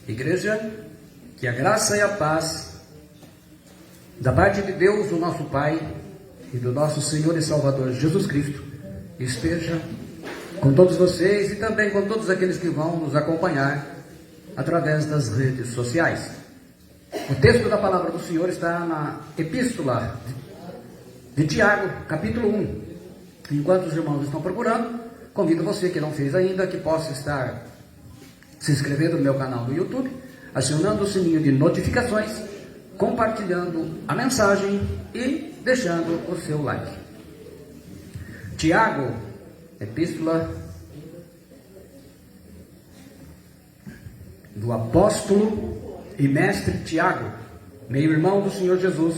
Igreja, que a graça e a paz da parte de Deus, o nosso Pai, e do nosso Senhor e Salvador Jesus Cristo esteja com todos vocês e também com todos aqueles que vão nos acompanhar através das redes sociais. O texto da palavra do Senhor está na Epístola de Tiago, capítulo 1. Enquanto os irmãos estão procurando, convido você que não fez ainda, que possa estar se inscrevendo no meu canal do YouTube, acionando o sininho de notificações, compartilhando a mensagem e deixando o seu like. Tiago, Epístola do apóstolo e mestre Tiago, meio-irmão do Senhor Jesus,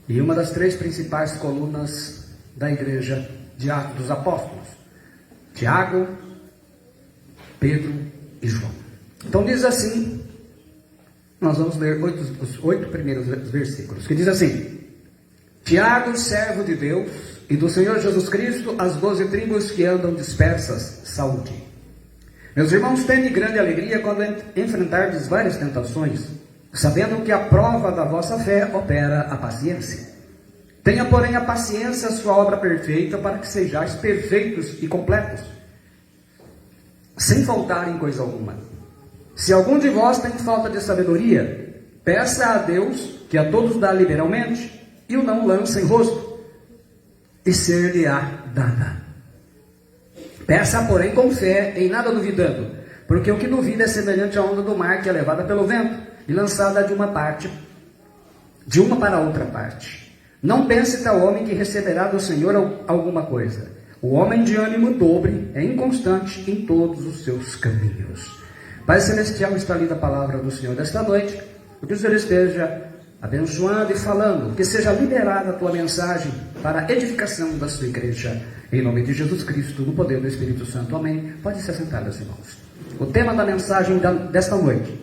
e uma das três principais colunas da igreja de Atos dos Apóstolos: Tiago, Pedro e João. Então diz assim, nós vamos ler os 8 primeiros versículos, que diz assim: Tiago, servo de Deus e do Senhor Jesus Cristo, as 12 tribos que andam dispersas, saúde. Meus irmãos, tende grande alegria quando enfrentardes várias tentações, sabendo que a prova da vossa fé opera a paciência. Tenha, porém, a paciência a sua obra perfeita, para que sejais perfeitos e completos, sem faltar em coisa alguma. Se algum de vós tem falta de sabedoria, peça a Deus, que a todos dá liberalmente, e o não lança em rosto, e ser-lhe-á dada. Peça, porém, com fé, em nada duvidando, porque o que duvida é semelhante à onda do mar, que é levada pelo vento e lançada de uma para outra parte. Não pense tal homem que receberá do Senhor alguma coisa. O homem de ânimo dobre é inconstante em todos os seus caminhos. Pai Celestial, está lida a palavra do Senhor desta noite, que o Senhor esteja abençoando e falando, que seja liberada a tua mensagem para a edificação da sua igreja, em nome de Jesus Cristo, no poder do Espírito Santo. Amém. Pode se assentar, meus irmãos. O tema da mensagem desta noite: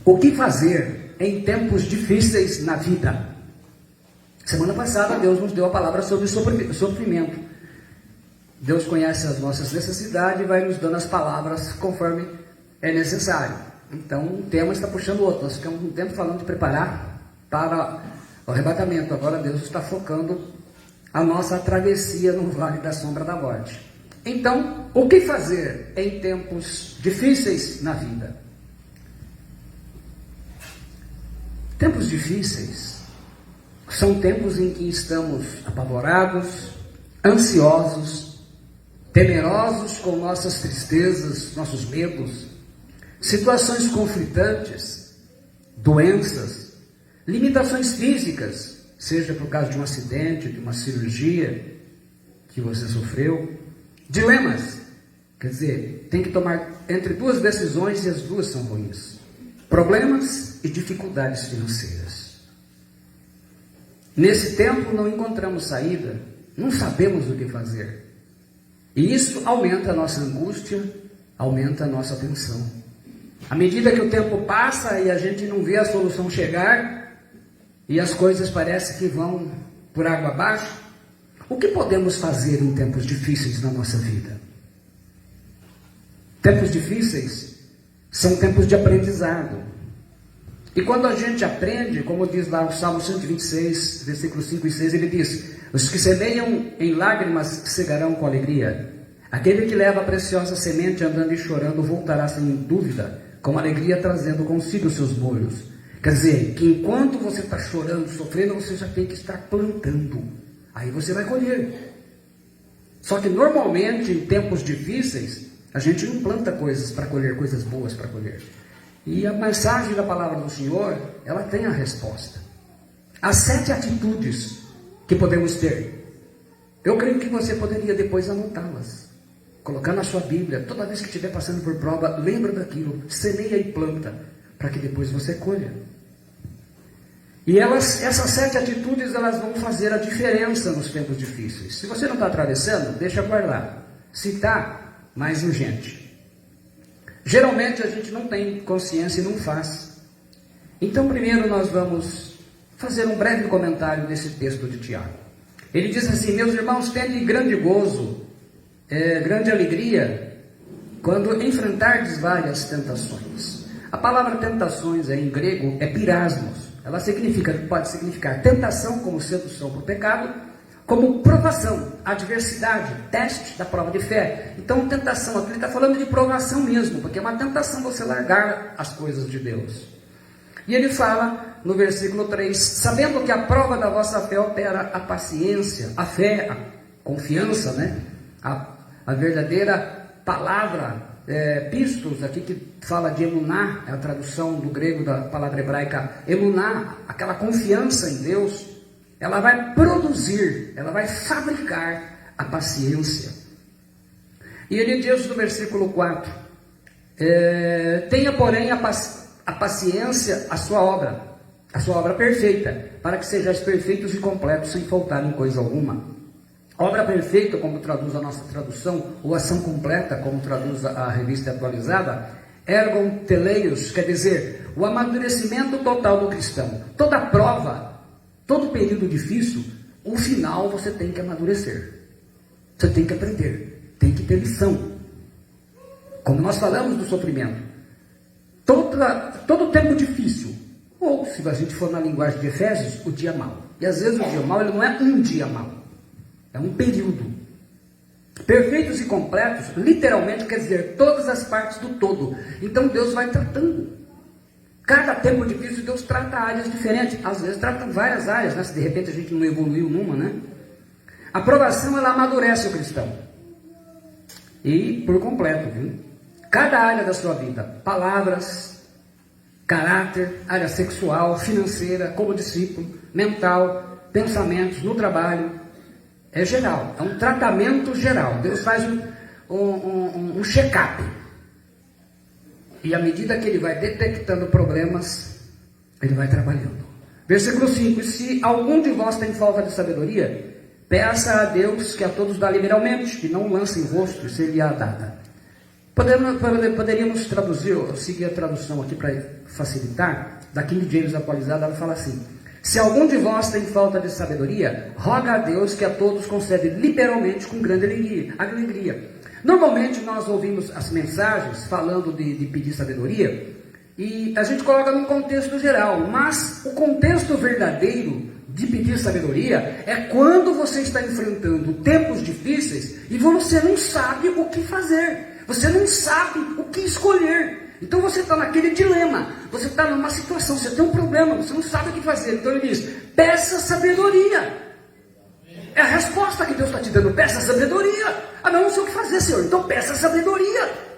o que fazer em tempos difíceis na vida? Semana passada Deus nos deu a palavra sobre sofrimento. Deus conhece as nossas necessidades e vai nos dando as palavras conforme é necessário. Então um tema está puxando o outro. Nós ficamos um tempo falando de preparar para o arrebatamento. Agora Deus está focando a nossa travessia no vale da sombra da morte. Então, o que fazer em tempos difíceis na vida? Tempos difíceis são tempos em que estamos apavorados, ansiosos, temerosos com nossas tristezas, nossos medos, situações conflitantes, doenças, limitações físicas, seja por causa de um acidente, de uma cirurgia que você sofreu, dilemas, quer dizer, tem que tomar entre duas decisões e as duas são ruins, problemas e dificuldades financeiras. Nesse tempo não encontramos saída, não sabemos o que fazer. E isso aumenta a nossa angústia, aumenta a nossa tensão. À medida que o tempo passa e a gente não vê a solução chegar, e as coisas parecem que vão por água abaixo, o que podemos fazer em tempos difíceis na nossa vida? Tempos difíceis são tempos de aprendizado. E quando a gente aprende, como diz lá o Salmo 126, versículos 5 e 6, ele diz: os que semeiam em lágrimas cegarão com alegria. Aquele que leva a preciosa semente andando e chorando voltará sem dúvida, com alegria trazendo consigo os seus molhos. Quer dizer, que enquanto você está chorando, sofrendo, você já tem que estar plantando. Aí você vai colher. Só que normalmente, em tempos difíceis, a gente não planta coisas para colher, coisas boas para colher. E a mensagem da palavra do Senhor, ela tem a resposta. As 7 atitudes que podemos ter. Eu creio que você poderia depois anotá-las. Colocar na sua Bíblia, toda vez que estiver passando por prova, lembra daquilo, semeia e planta, para que depois você colha. E essas 7 atitudes, elas vão fazer a diferença nos tempos difíceis. Se você não está atravessando, deixa guardar. Se está, mais urgente. Geralmente a gente não tem consciência e não faz. Então primeiro nós vamos fazer um breve comentário desse texto de Tiago. Ele diz assim: meus irmãos, tende grande gozo grande alegria quando enfrentardes várias tentações. A palavra tentações em grego é pirasmos. Ela pode significar tentação como sedução para o pecado, como provação, adversidade, teste da prova de fé. Então, tentação, aqui ele está falando de provação mesmo, porque é uma tentação você largar as coisas de Deus. E ele fala no versículo 3, sabendo que a prova da vossa fé opera a paciência, a fé, a confiança, né? A verdadeira palavra, pistos, aqui que fala de emuná, é a tradução do grego da palavra hebraica emuná, aquela confiança em Deus, ela vai produzir, ela vai fabricar a paciência. E ele diz no versículo 4, tenha porém a paciência a sua obra perfeita, para que sejais perfeitos e completos, sem faltar em coisa alguma. Obra perfeita, como traduz a nossa tradução, ou ação completa, como traduz a revista atualizada, ergon teleios, quer dizer, o amadurecimento total do cristão. Toda prova, todo período difícil, o final você tem que amadurecer. Você tem que aprender, tem que ter lição. Como nós falamos do sofrimento, todo tempo difícil, ou se a gente for na linguagem de Efésios, o dia mau. E às vezes o dia mau, ele não é um dia mau. É um período. Perfeitos e completos, literalmente quer dizer todas as partes do todo. Então Deus vai tratando. Cada tempo difícil, Deus trata áreas diferentes. Às vezes trata várias áreas, né? Se de repente a gente não evoluiu numa, né? A provação, ela amadurece o cristão. E por completo, viu? Cada área da sua vida, palavras, caráter, área sexual, financeira, como discípulo, mental, pensamentos, no trabalho. É geral, é um tratamento geral. Deus faz um check-up. E à medida que ele vai detectando problemas, ele vai trabalhando. Versículo 5: se algum de vós tem falta de sabedoria, peça a Deus, que a todos dá liberalmente, e não lance em rosto, e ser-lhe-á dada. Poderíamos traduzir, eu segui a tradução aqui para facilitar, da King James atualizada, ela fala assim: se algum de vós tem falta de sabedoria, roga a Deus, que a todos concede liberalmente com grande alegria. Normalmente nós ouvimos as mensagens falando de pedir sabedoria, e a gente coloca num contexto geral, mas o contexto verdadeiro de pedir sabedoria é quando você está enfrentando tempos difíceis e você não sabe o que fazer, você não sabe o que escolher. Então você está naquele dilema, você está numa situação, você tem um problema, você não sabe o que fazer. Então ele diz, peça sabedoria. É a resposta que Deus está te dando, peça sabedoria. Ah, não sei o que fazer, Senhor, então peça sabedoria.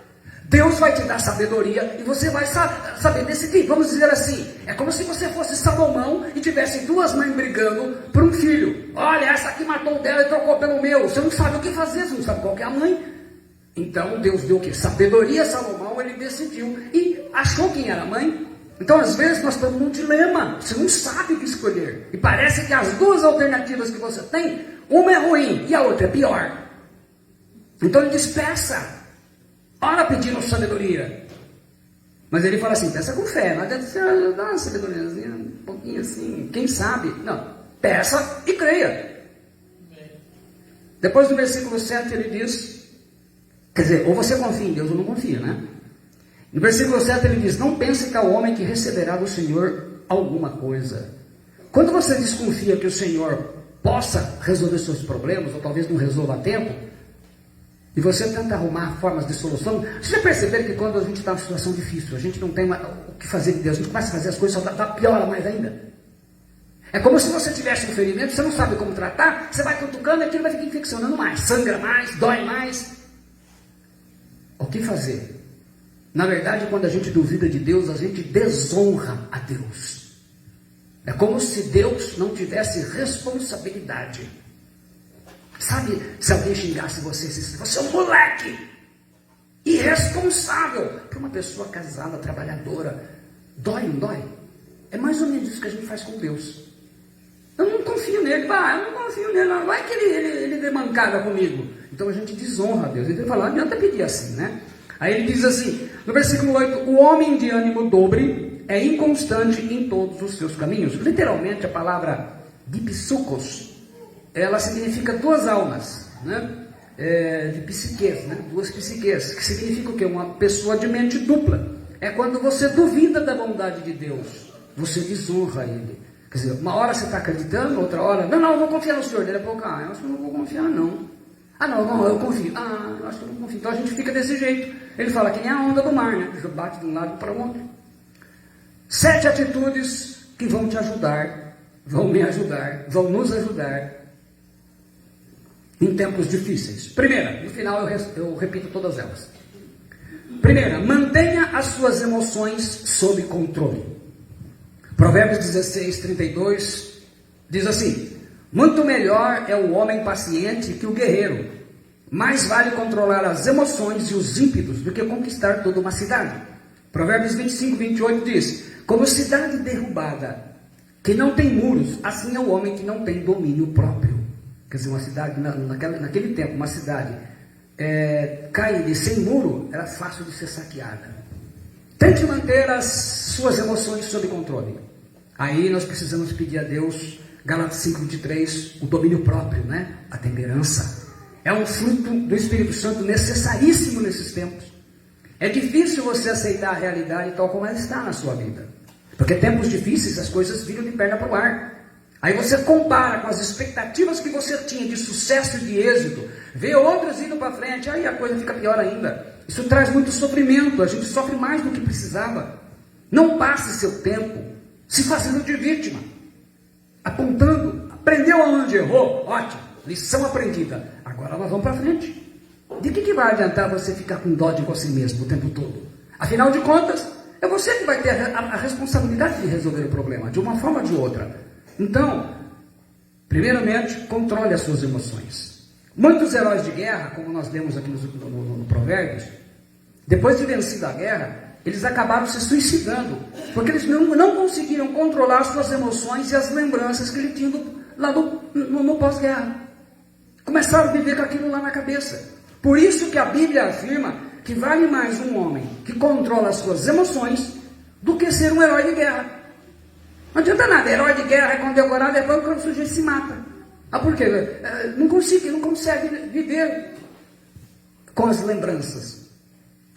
Deus vai te dar sabedoria e você vai saber decidir. Vamos dizer assim, é como se você fosse Salomão e tivesse duas mães brigando por um filho. Olha, essa aqui matou o dela e trocou pelo meu. Você não sabe o que fazer, você não sabe qual que é a mãe. Então Deus deu o que? Sabedoria a Salomão, ele decidiu e achou quem era a mãe. Então às vezes nós estamos num dilema, você não sabe o que escolher. E parece que as duas alternativas que você tem, uma é ruim e a outra é pior. Então ele diz, peça. Ora pedindo sabedoria. Mas ele fala assim, peça com fé, não adianta você dar uma sabedoriazinha, um pouquinho assim, quem sabe? Não, peça e creia. Depois do versículo 7 ele diz, quer dizer, ou você confia em Deus ou não confia, né? No versículo 7 ele diz, não pense que é o homem que receberá do Senhor alguma coisa. Quando você desconfia que o Senhor possa resolver seus problemas, ou talvez não resolva a tempo, e você tenta arrumar formas de solução, você já perceberam que quando a gente está numa situação difícil, a gente não tem o que fazer de Deus, a gente começa a fazer as coisas, só piora mais ainda. É como se você tivesse um ferimento, você não sabe como tratar, você vai cutucando e aquilo vai ficar infeccionando mais, sangra mais, dói mais. O que fazer? Na verdade, quando a gente duvida de Deus, a gente desonra a Deus. É como se Deus não tivesse responsabilidade. Sabe, se alguém xingasse você é um moleque irresponsável. Para uma pessoa casada, trabalhadora, dói, não dói? É mais ou menos isso que a gente faz com Deus. Eu não confio nele, eu não confio nele, não. Vai que ele dê mancada comigo. Então a gente desonra a Deus. Ele fala, não adianta pedir assim, né? Aí ele diz assim, no versículo 8, o homem de ânimo dobre é inconstante em todos os seus caminhos. Literalmente a palavra dipsukos, ela significa duas almas, né? de psiques, né? Duas psiques, que significa o quê? Uma pessoa de mente dupla. É quando você duvida da bondade de Deus, você desonra Ele. Quer dizer, uma hora você está acreditando, outra hora, não, eu vou confiar no Senhor. Dele a pouco, eu acho que eu não vou confiar não. Não, eu confio. Eu acho que eu não confio. Então a gente fica desse jeito. Ele fala que nem a onda do mar, né? Bate de um lado para o outro. 7 atitudes que vão te ajudar, vão me ajudar, vão nos ajudar em tempos difíceis. Primeira, no final eu repito todas elas. Primeira, mantenha as suas emoções sob controle. Provérbios 16, 32 diz assim: muito melhor é o homem paciente que o guerreiro. Mais vale controlar as emoções e os ímpetos do que conquistar toda uma cidade. Provérbios 25, 28 diz: como cidade derrubada, que não tem muros, assim é o homem que não tem domínio próprio. Quer dizer, uma cidade, naquele tempo, uma cidade caída e sem muro, era fácil de ser saqueada. Tente manter as suas emoções sob controle. Aí nós precisamos pedir a Deus, Gálatas 5:23, o domínio próprio, né? A temperança. É um fruto do Espírito Santo necessaríssimo nesses tempos. É difícil você aceitar a realidade tal como ela está na sua vida. Porque tempos difíceis, as coisas viram de perna para o ar. Aí você compara com as expectativas que você tinha de sucesso e de êxito, vê outras indo para frente, aí a coisa fica pior ainda. Isso traz muito sofrimento, a gente sofre mais do que precisava. Não passe seu tempo se fazendo de vítima, apontando, aprendeu aonde errou, ótimo, lição aprendida, agora nós vamos para frente. De que vai adiantar você ficar com dó de você mesmo o tempo todo? Afinal de contas, é você que vai ter a responsabilidade de resolver o problema, de uma forma ou de outra. Então, primeiramente, controle as suas emoções. Muitos heróis de guerra, como nós lemos aqui no Provérbios, depois de vencida a guerra, eles acabaram se suicidando, porque eles não conseguiram controlar as suas emoções e as lembranças que ele tinha lá no pós-guerra. Começaram a viver com aquilo lá na cabeça. Por isso que a Bíblia afirma que vale mais um homem que controla as suas emoções do que ser um herói de guerra. Não adianta nada, herói de guerra é condecorado, depois quando o sujeito se mata. Por quê? Não consegue viver com as lembranças.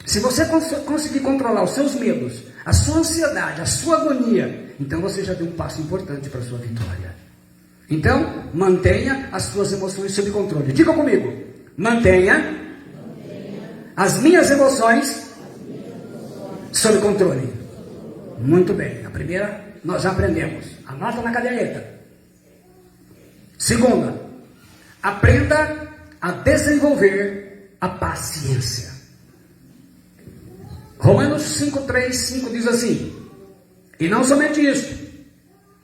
Se você conseguir controlar os seus medos, a sua ansiedade, a sua agonia, então você já deu um passo importante para a sua vitória. Então, mantenha as suas emoções sob controle. Diga comigo, mantenha as minhas emoções sob controle. Muito bem, a primeira nós já aprendemos. Anota na caderneta. Segunda, aprenda a desenvolver a paciência. Romanos 5:3-5 diz assim: e não somente isso,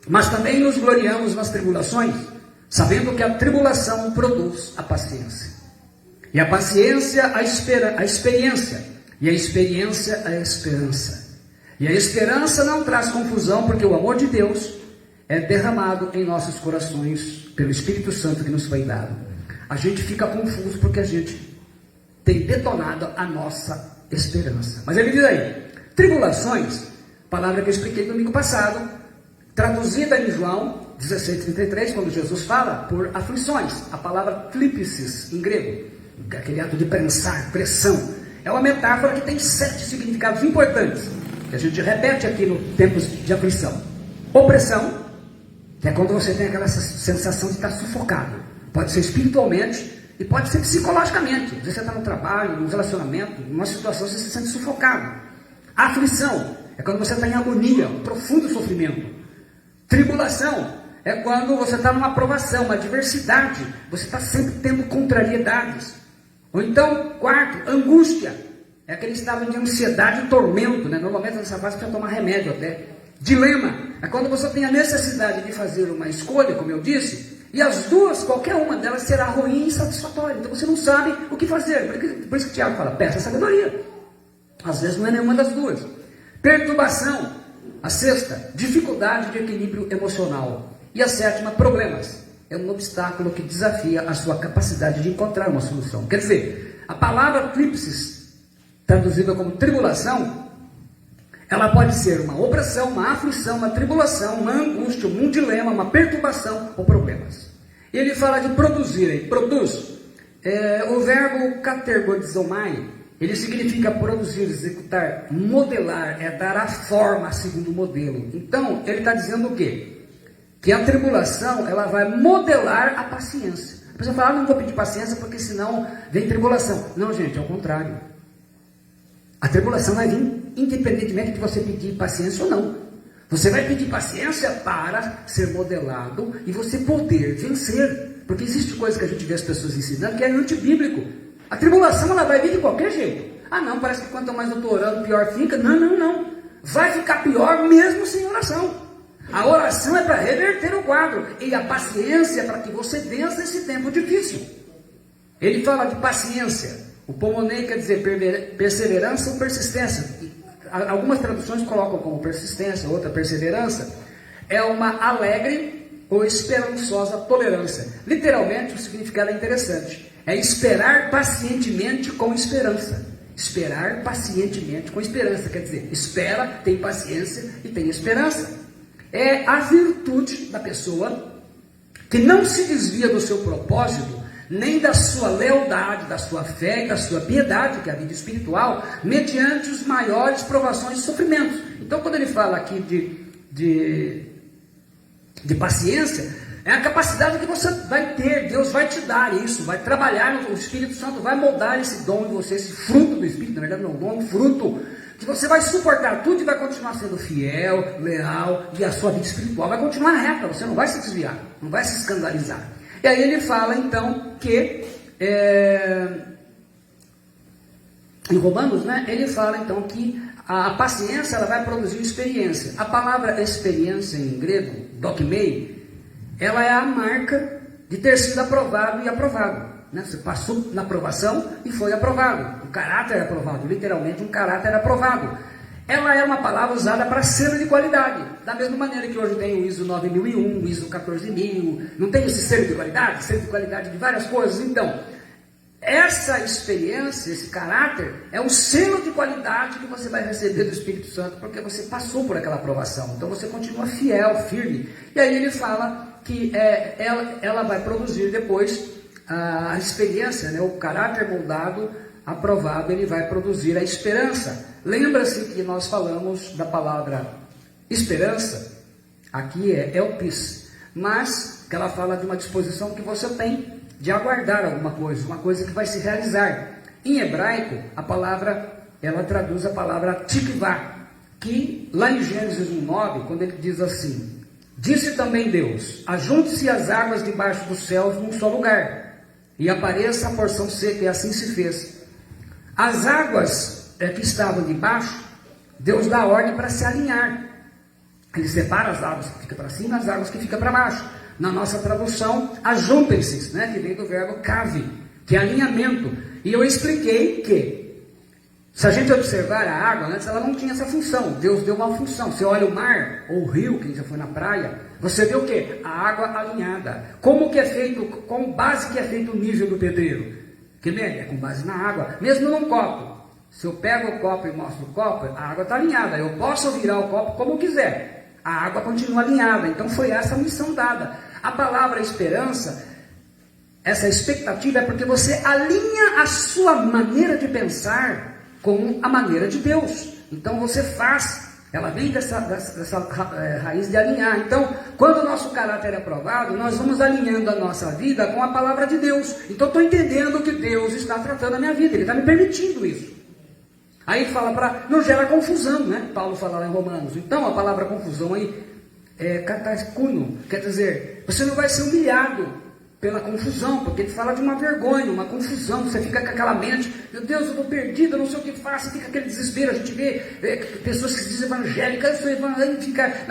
mas também nos gloriamos nas tribulações, sabendo que a tribulação produz a paciência. E a paciência, a experiência. E a experiência, a esperança. E a esperança não traz confusão, porque o amor de Deus é derramado em nossos corações pelo Espírito Santo que nos foi dado. A gente fica confuso porque a gente tem detonado a nossa esperança. Mas ele diz aí, tribulações, palavra que eu expliquei domingo passado, traduzida em João 16:33, quando Jesus fala por aflições. A palavra thlipsis em grego, aquele ato de prensar, pressão, é uma metáfora que tem 7 significados importantes, que a gente repete aqui no tempos de aflição. Opressão, que é quando você tem aquela sensação de estar sufocado, pode ser espiritualmente e pode ser psicologicamente. Às vezes você está no trabalho, no relacionamento, numa situação você se sente sufocado. Aflição é quando você está em agonia, um profundo sofrimento. Tribulação é quando você está numa provação, uma adversidade, você está sempre tendo contrariedades. Ou então, quarto, angústia, é aquele estado de ansiedade e tormento, né? Normalmente nessa fase você toma remédio até. Dilema é quando você tem a necessidade de fazer uma escolha, como eu disse, e as duas, qualquer uma delas será ruim e insatisfatória. Então você não sabe o que fazer. Por isso que o Tiago fala, peça sabedoria. Às vezes não é nenhuma das duas. Perturbação, a sexta, dificuldade de equilíbrio emocional. E a sétima, problemas. É um obstáculo que desafia a sua capacidade de encontrar uma solução. Quer dizer, a palavra thlipsis, traduzida como tribulação, ela pode ser uma opressão, uma aflição, uma tribulação, uma angústia, um dilema, uma perturbação ou problemas. E ele fala de produzir, ele produz O verbo katergodizomai, ele significa produzir, executar, modelar, dar a forma segundo o modelo. Então, ele está dizendo o quê? Que a tribulação, ela vai modelar a paciência. A pessoa fala, não vou pedir paciência porque senão vem tribulação. Não, gente, é o contrário. A tribulação vai vir independentemente de você pedir paciência ou não. Você vai pedir paciência para ser modelado e você poder vencer. Porque existe coisa que a gente vê as pessoas ensinando que é antibíblico. A tribulação, ela vai vir de qualquer jeito. Ah não, parece que quanto mais eu estou orando, pior fica. Não. Vai ficar pior mesmo sem oração. A oração é para reverter o quadro. E a paciência é para que você vença esse tempo difícil. Ele fala de paciência. O Pomonei quer dizer perseverança ou persistência. Algumas traduções colocam como persistência, outra perseverança. É uma alegre ou esperançosa tolerância. Literalmente o significado é interessante. É esperar pacientemente com esperança. Esperar pacientemente com esperança. Quer dizer, espera, tem paciência e tem esperança. É a virtude da pessoa que não se desvia do seu propósito, nem da sua lealdade, da sua fé e da sua piedade, que é a vida espiritual, mediante os maiores provações e sofrimentos. Então, quando ele fala aqui de paciência, é a capacidade que você vai ter, Deus vai te dar isso, vai trabalhar, o Espírito Santo vai moldar esse dom em você, esse fruto do Espírito, na verdade não é um dom, é um fruto, que você vai suportar tudo e vai continuar sendo fiel, leal, e a sua vida espiritual vai continuar reta, você não vai se desviar, não vai se escandalizar. E aí ele fala então que, em Romanos, né, ele fala então que a paciência ela vai produzir experiência. A palavra experiência em grego, dokmei, ela é a marca de ter sido aprovado e aprovado. Né? Você passou na aprovação e foi aprovado. O caráter é aprovado, literalmente um caráter aprovado. Ela é uma palavra usada para selo de qualidade. Da mesma maneira que hoje tem o ISO 9001, o ISO 14000, não tem esse selo de qualidade? Selo de qualidade de várias coisas. Então, essa experiência, esse caráter, é o selo de qualidade que você vai receber do Espírito Santo, porque você passou por aquela aprovação. Então você continua fiel, firme. E aí ele fala que ela vai produzir depois a experiência, né, o caráter moldado, aprovado, ele vai produzir a esperança. Lembra-se que nós falamos da palavra esperança, aqui é elpis, mas que ela fala de uma disposição que você tem de aguardar alguma coisa, uma coisa que vai se realizar. Em hebraico, a palavra, ela traduz a palavra tikvá, que lá em Gênesis 1:9, quando ele diz assim: disse também Deus, ajunte-se as águas debaixo dos céus num só lugar, e apareça a porção seca, e assim se fez. As águas que estavam debaixo, Deus dá ordem para se alinhar. Ele separa as águas que ficam para cima e as águas que ficam para baixo. Na nossa tradução, ajuntem-se, né, que vem do verbo cave, que é alinhamento. E eu expliquei que, se a gente observar a água, antes ela não tinha essa função. Deus deu uma função. Você olha o mar, ou o rio, quem já foi na praia, você vê o quê? A água alinhada. Como que é feito, com base que é feito o nível do pedreiro? Que mede? É com base na água. Mesmo num copo. Se eu pego o copo e mostro o copo, a água está alinhada. Eu posso virar o copo como quiser. A água continua alinhada. Então foi essa a missão dada. A palavra esperança, essa expectativa, é porque você alinha a sua maneira de pensar com a maneira de Deus. Então você faz, ela vem dessa raiz de alinhar. Então, quando o nosso caráter é aprovado, nós vamos alinhando a nossa vida com a palavra de Deus. Então estou entendendo que Deus está tratando a minha vida, Ele está me permitindo isso. Aí fala para, não gera confusão, né? Paulo fala lá em Romanos. Então a palavra confusão aí é kataskuno, quer dizer, você não vai ser humilhado pela confusão, porque ele fala de uma vergonha, uma confusão, você fica com aquela mente, meu Deus, eu estou perdido, eu não sei o que faço, fica aquele desespero. A gente vê pessoas que se dizem evangélicas, eu sou evangélico, fica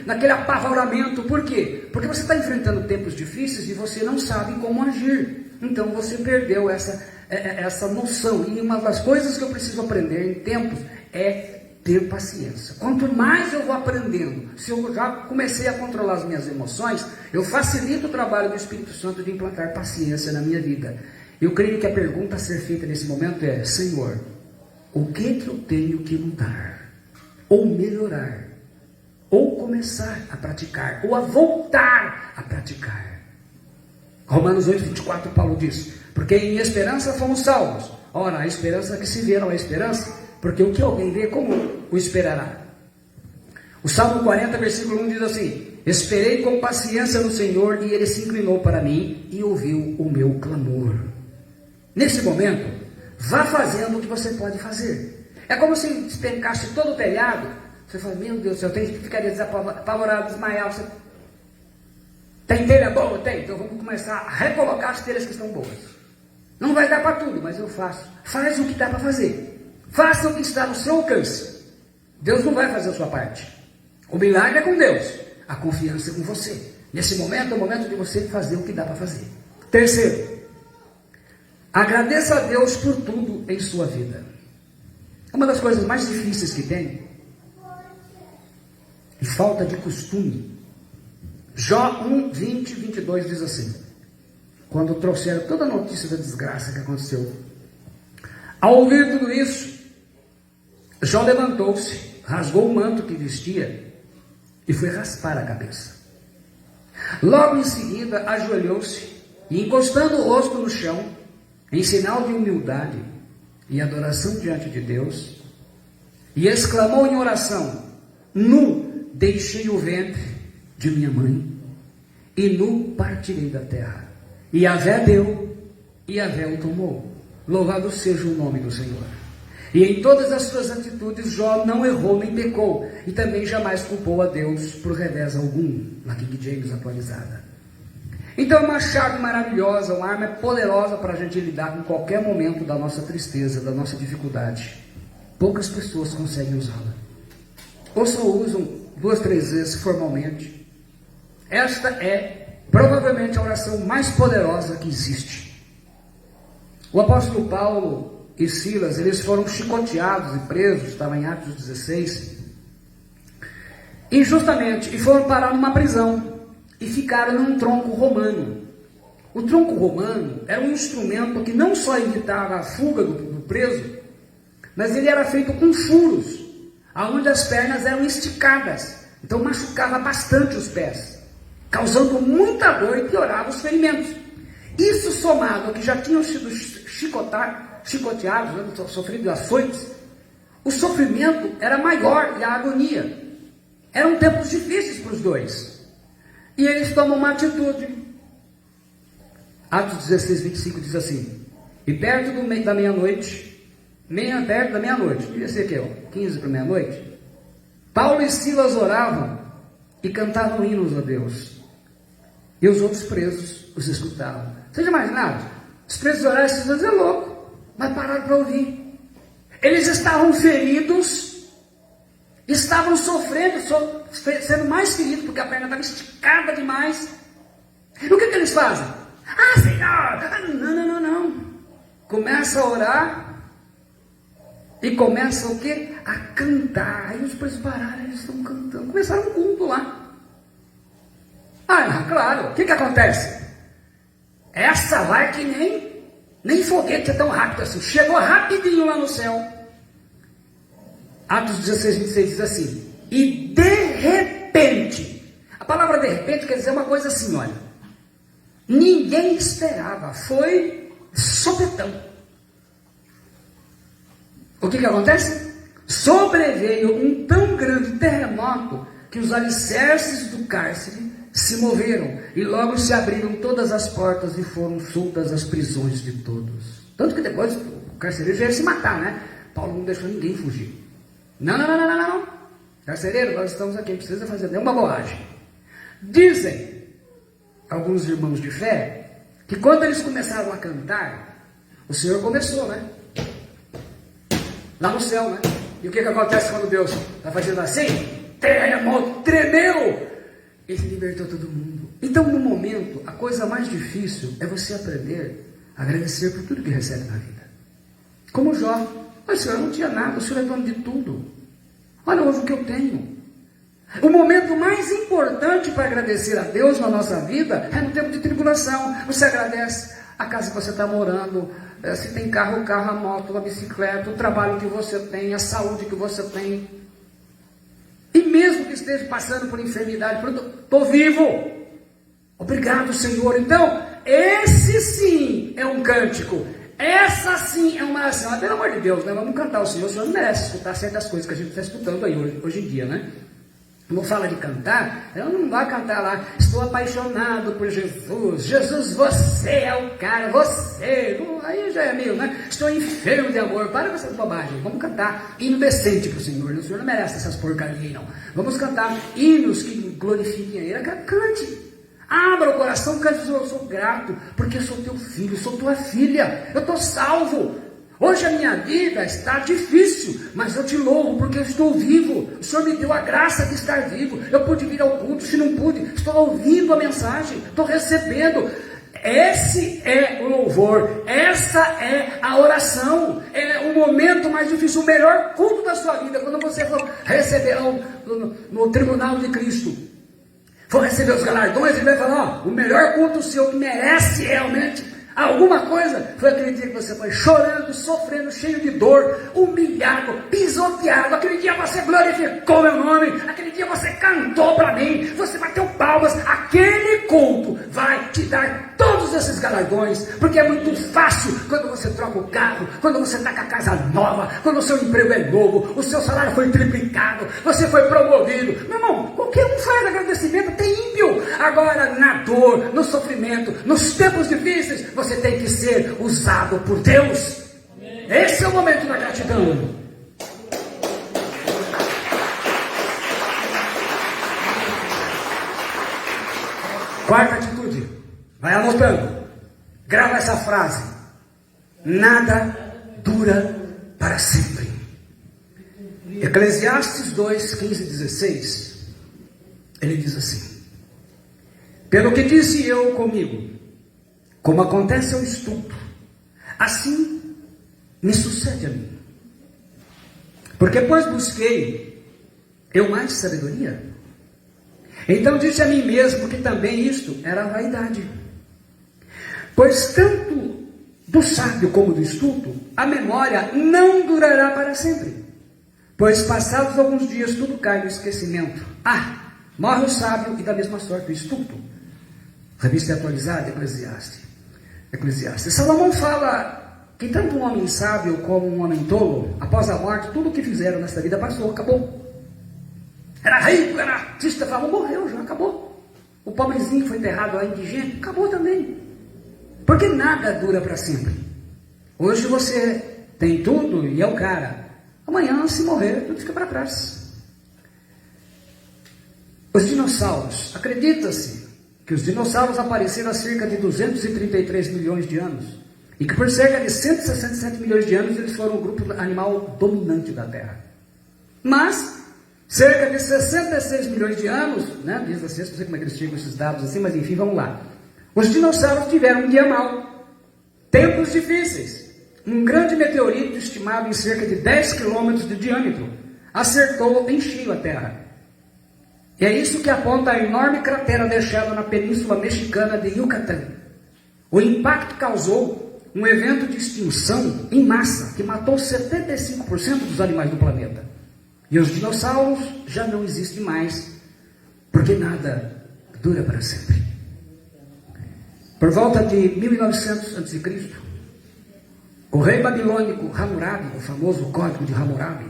naquele apavoramento. Por quê? Porque você está enfrentando tempos difíceis e você não sabe como agir. Então você perdeu essa noção. E uma das coisas que eu preciso aprender em tempos é ter paciência. Quanto mais eu vou aprendendo, se eu já comecei a controlar as minhas emoções, eu facilito o trabalho do Espírito Santo de implantar paciência na minha vida. Eu creio que a pergunta a ser feita nesse momento é: Senhor, o que eu tenho que mudar? Ou melhorar? Ou começar a praticar? Ou a voltar a praticar? Romanos 8:24, Paulo diz: porque em esperança fomos salvos. Ora, a esperança que se vê não é esperança, porque o que alguém vê, como o esperará? O Salmo 40, versículo 1 diz assim: esperei com paciência no Senhor, e Ele se inclinou para mim e ouviu o meu clamor. Nesse momento, vá fazendo o que você pode fazer. É como se despencasse todo o telhado. Você fala, meu Deus do céu, eu ficaria desapavorado, desmaiar. Você... Tem telha boa? Tem. Então vamos começar a recolocar as telhas que estão boas. Não vai dar para tudo, mas eu faço. Faz o que dá para fazer. Faça o que está no seu alcance. Deus não vai fazer a sua parte. O milagre é com Deus. A confiança é com você. Nesse momento é o momento de você fazer o que dá para fazer. Terceiro, agradeça a Deus por tudo em sua vida. Uma das coisas mais difíceis que tem é falta de costume. Jó 1, 20 e 22 diz assim: quando trouxeram toda a notícia da desgraça que aconteceu, ao ouvir tudo isso, Jó levantou-se, rasgou o manto que vestia e foi raspar a cabeça. Logo em seguida ajoelhou-se e, encostando o rosto no chão, em sinal de humildade e adoração diante de Deus, e exclamou em oração: nu deixei o ventre de minha mãe, e nu partirei da terra. E Yahvé deu, e Yahvé o tomou. Louvado seja o nome do Senhor. E em todas as suas atitudes, Jó não errou nem pecou, e também jamais culpou a Deus por revés algum, na King James atualizada. Então é uma chave maravilhosa, uma arma poderosa para a gente lidar com qualquer momento da nossa tristeza, da nossa dificuldade. Poucas pessoas conseguem usá-la, ou só usam 2, 3 vezes formalmente. Esta é provavelmente a oração mais poderosa que existe. O apóstolo Paulo e Silas, eles foram chicoteados e presos, estava em Atos 16, injustamente, e foram parar numa prisão, e ficaram num tronco romano. O tronco romano era um instrumento que não só evitava a fuga do preso, mas ele era feito com furos, onde as pernas eram esticadas, então machucava bastante os pés, causando muita dor e piorava os ferimentos. Isso somado ao que já tinham sido chicoteados, sofrido açoites, o sofrimento era maior e a agonia. Eram tempos difíceis para os dois. E eles tomam uma atitude. Atos 16, 25 diz assim: e perto da meia-noite, perto da meia-noite, devia ser aqui, 15 para meia-noite, Paulo e Silas oravam e cantavam hinos a Deus. E os outros presos os escutavam. Vocês imaginaram? Os presos oraram e Silas é louco, mas pararam para ouvir. Eles estavam feridos, estavam sofrendo, sendo mais feridos, porque a perna estava esticada demais. E o que eles fazem? Ah, Senhor! Não. Começa a orar e começa o quê? A cantar. Aí os presos pararam, eles estão cantando. Começaram um culto lá. Ah, claro. O que acontece? Essa vai que nem foguete é tão rápido assim. Chegou rapidinho lá no céu. Atos 16, 26 diz assim: e de repente, a palavra de repente quer dizer uma coisa assim, olha, ninguém esperava, foi sopetão. O que acontece? Sobreveio um tão grande terremoto que os alicerces do cárcere se moveram e logo se abriram todas as portas e foram soltas as prisões de todos. Tanto que depois o carcereiro já ia se matar, né? Paulo não deixou ninguém fugir. Não. Carcereiro, nós estamos aqui, não precisa fazer nenhuma bobagem. Dizem alguns irmãos de fé que quando eles começaram a cantar, o Senhor começou, né? Lá no céu, né? E o que acontece quando Deus está fazendo assim? Terremoto, tremeu! E se libertou todo mundo. Então, no momento, a coisa mais difícil é você aprender a agradecer por tudo que recebe na vida. Como Jó. Mas, Senhor, eu não tinha nada, o Senhor é dono de tudo. Olha hoje o que eu tenho. O momento mais importante para agradecer a Deus na nossa vida é no tempo de tribulação. Você agradece a casa que você está morando, se tem carro, a moto, a bicicleta, o trabalho que você tem, a saúde que você tem. E mesmo que esteja passando por enfermidade, estou vivo. Obrigado, Senhor. Então, esse sim é um cântico. Essa sim é uma oração. Mas, pelo amor de Deus, né? Vamos cantar o Senhor. O Senhor não merece escutar certas coisas que a gente está escutando aí hoje em dia, né? Não fala de cantar, ela não vai cantar lá, estou apaixonado por Jesus, Jesus, você é o cara, você, aí já é meio, né? Estou enfermo de amor, para com essas bobagens, vamos cantar hino decente para o Senhor não merece essas porcarias não, vamos cantar hinos que glorifiquem a Ele, cante, abra o coração, cante, eu sou grato, porque eu sou teu filho, sou tua filha, eu estou salvo. Hoje a minha vida está difícil, mas eu te louvo porque eu estou vivo. O Senhor me deu a graça de estar vivo. Eu pude vir ao culto, se não pude, estou ouvindo a mensagem, estou recebendo. Esse é o louvor, essa é a oração. É o momento mais difícil, o melhor culto da sua vida, quando você for receber no tribunal de Cristo, for receber os galardões, ele vai falar, ó, o melhor culto seu que merece realmente alguma coisa, foi aquele dia que você foi chorando, sofrendo, cheio de dor, humilhado, pisoteado. Aquele dia você glorificou meu nome, aquele dia você cantou para mim, você bateu palmas. Aquele culto vai te dar todos esses galardões, porque é muito fácil quando você troca o carro, quando você está com a casa nova, quando o seu emprego é novo, o seu salário foi triplicado, você foi promovido. Meu irmão, qualquer um faz agradecimento, tem ímpio. Agora, na dor, no sofrimento, nos tempos difíceis, você tem que ser usado por Deus. Esse é o momento da gratidão. Quarta atitude, vai anotando, grava essa frase: nada dura para sempre. Eclesiastes 2, 15 e 16, ele diz assim: pelo que disse eu comigo, como acontece ao estupro, assim me sucede a mim. Porque pois busquei eu mais sabedoria, então disse a mim mesmo que também isto era vaidade. Pois tanto do sábio como do estulto, a memória não durará para sempre. Pois passados alguns dias tudo cai no esquecimento. Morre o sábio e da mesma sorte o estulto. Revista atualizada, Eclesiastes. Salomão fala que tanto um homem sábio como um homem tolo, após a morte, tudo o que fizeram nessa vida passou, acabou. Era rico, era artista, falou, morreu, já acabou. O pobrezinho que foi enterrado lá, indigente, acabou também. Porque nada dura para sempre. Hoje você tem tudo e é o cara. Amanhã, se morrer, tudo fica para trás. Os dinossauros, acredita-se que os dinossauros apareceram há cerca de 233 milhões de anos. E que por cerca de 167 milhões de anos eles foram o grupo animal dominante da Terra. Mas cerca de 66 milhões de anos, né, diz a ciência, não sei como é que eles chegam esses dados assim, mas enfim, vamos lá. Os dinossauros tiveram um dia mau, tempos difíceis. Um grande meteorito, estimado em cerca de 10 quilômetros de diâmetro, acertou em cheio a Terra. E é isso que aponta a enorme cratera deixada na península mexicana de Yucatán. O impacto causou um evento de extinção em massa, que matou 75% dos animais do planeta. E os dinossauros já não existem mais, porque nada dura para sempre. Por volta de 1900 a.C., o rei babilônico Hammurabi, o famoso Código de Hammurabi,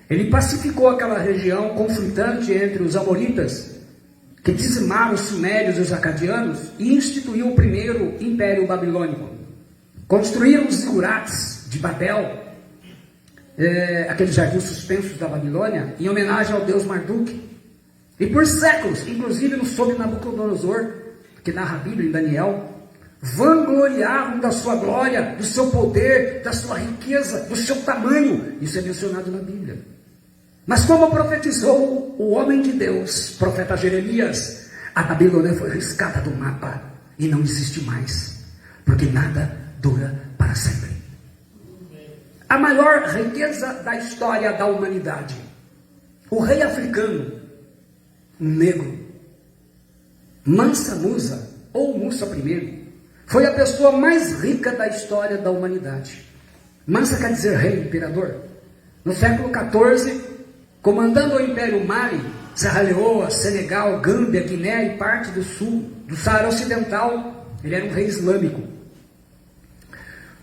ele pacificou aquela região conflitante entre os amonitas, que dizimaram os sumérios e os acadianos, e instituiu o primeiro império babilônico. Construíram os zigurates de Babel, aqueles jardins suspensos da Babilônia, em homenagem ao deus Marduk. E por séculos, inclusive no sob Nabucodonosor, que narra a Bíblia em Daniel, vangloriavam da sua glória, do seu poder, da sua riqueza, do seu tamanho. Isso é mencionado na Bíblia. Mas como profetizou o homem de Deus, profeta Jeremias, a Babilônia foi riscada do mapa e não existe mais, porque nada dura para sempre. A maior riqueza da história da humanidade, o rei africano, um negro, Mansa Musa, ou Musa I, foi a pessoa mais rica da história da humanidade. Mansa quer dizer rei, imperador. No século XIV, comandando o Império Mali, Serra Leoa, Senegal, Gâmbia, Guiné e parte do sul, do Saara Ocidental, Ele era um rei islâmico.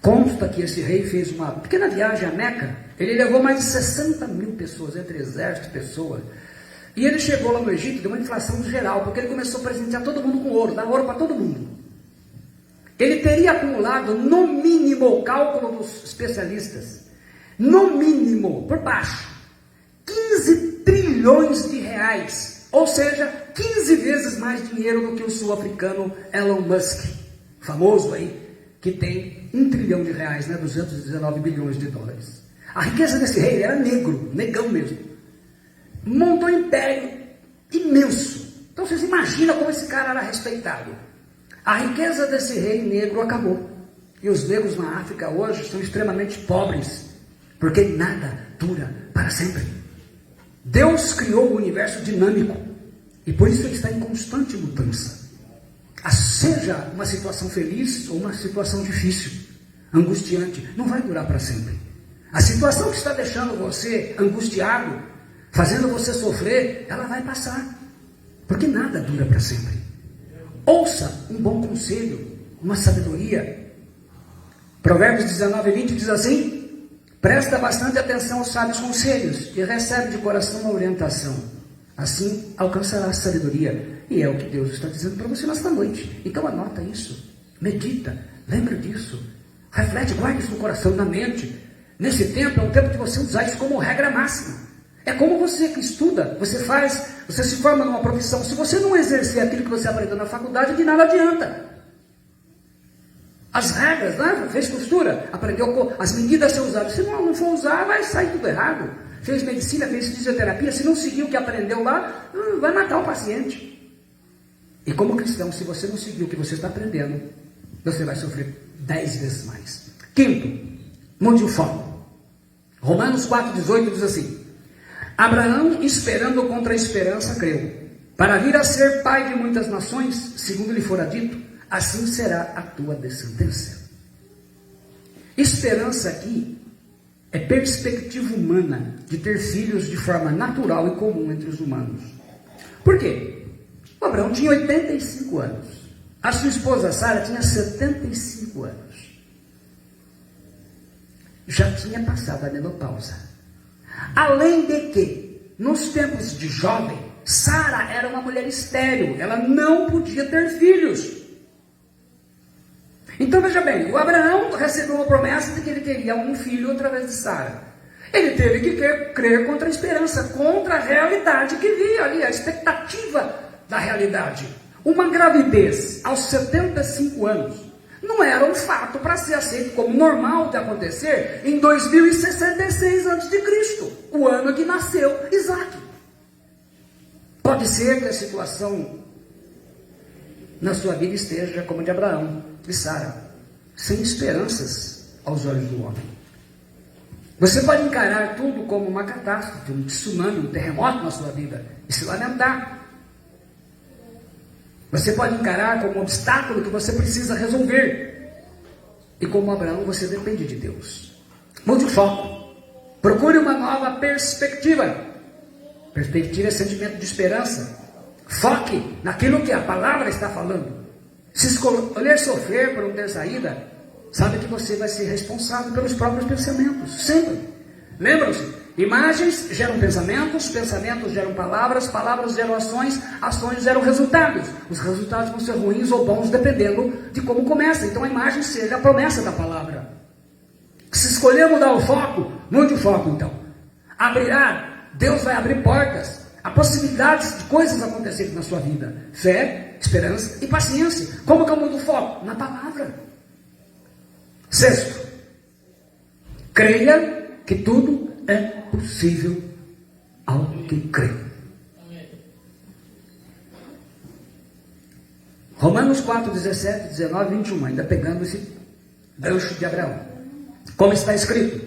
Consta que esse rei fez uma pequena viagem a Meca. Ele levou mais de 60 mil pessoas, entre exército e pessoas. E ele chegou lá no Egito, deu uma inflação geral, porque ele começou a presentear todo mundo com ouro, dar ouro para todo mundo. Ele teria acumulado, no mínimo, o cálculo dos especialistas, no mínimo, por baixo, 15 trilhões de reais, ou seja, 15 vezes mais dinheiro do que o sul-africano Elon Musk, famoso aí, que tem 1 trilhão de reais, né, 219 bilhões de dólares. A riqueza desse rei, ele era negro, negão mesmo. Montou um império imenso. Então vocês imaginam como esse cara era respeitado. A riqueza desse rei negro acabou. E os negros na África hoje são extremamente pobres, porque nada dura para sempre. Deus criou o universo dinâmico, e por isso ele está em constante mudança. Seja uma situação feliz ou uma situação difícil, angustiante, não vai durar para sempre. A situação que está deixando você angustiado, fazendo você sofrer, ela vai passar, porque nada dura para sempre. Ouça um bom conselho, uma sabedoria. Provérbios 19:20 diz assim: presta bastante atenção aos sábios conselhos e recebe de coração a orientação. Assim alcançará a sabedoria. E é o que Deus está dizendo para você nesta noite. Então anota isso, medita, lembra disso, reflete, guarde isso no coração, na mente. Nesse tempo é um tempo de você usar isso como regra máxima. É como você que estuda, você se forma numa profissão. Se você não exercer aquilo que você aprendeu na faculdade, de nada adianta. As regras, né? Fez costura, aprendeu as medidas a ser usadas. Se não for usar, vai sair tudo errado. Fez medicina, fez fisioterapia, se não seguir o que aprendeu lá, vai matar o paciente. E como cristão, se você não seguir o que você está aprendendo, você vai sofrer 10 vezes mais. Quinto, mude o foco. Romanos 4,18 diz assim: Abraão, esperando contra a esperança, creu, para vir a ser pai de muitas nações, segundo lhe fora dito, assim será a tua descendência. Esperança aqui é perspectiva humana de ter filhos de forma natural e comum entre os humanos. Por quê? O Abraão tinha 85 anos. A sua esposa Sara tinha 75 anos. Já tinha passado a menopausa. Além de que, nos tempos de jovem, Sara era uma mulher estéril. Ela não podia ter filhos. Então veja bem, o Abraão recebeu uma promessa de que ele teria um filho através de Sara. Ele teve que crer contra a esperança, contra a realidade que via ali, a expectativa da realidade. Uma gravidez aos 75 anos não era um fato para ser aceito como normal de acontecer em 2066 a.C., o ano que nasceu Isaac. Pode ser que a situação na sua vida esteja como a de Abraão e Sara, sem esperanças aos olhos do homem. Você pode encarar tudo como uma catástrofe, um tsunami, um terremoto na sua vida e se lamentar. Você pode encarar como um obstáculo que você precisa resolver. E como Abraão, você depende de Deus. Mude o foco. Procure uma nova perspectiva. Perspectiva é sentimento de esperança. Foque naquilo que a palavra está falando. Se escolher sofrer por não ter saída, sabe que você vai ser responsável pelos próprios pensamentos. Sempre. Lembram-se? Imagens geram pensamentos, pensamentos geram palavras, palavras geram ações, ações geram resultados. Os resultados vão ser ruins ou bons dependendo de como começa. Então a imagem seja a promessa da palavra. Se escolher mudar o foco, mude o foco então. Abrirá, Deus vai abrir portas. Há possibilidades de coisas acontecerem na sua vida. Fé, esperança e paciência. Como que eu mudo o foco? Na palavra. Sexto, creia que tudo é possível ao que crê. Romanos 4, 17, 19, 21, ainda pegando esse gancho de Abraão. Como está escrito: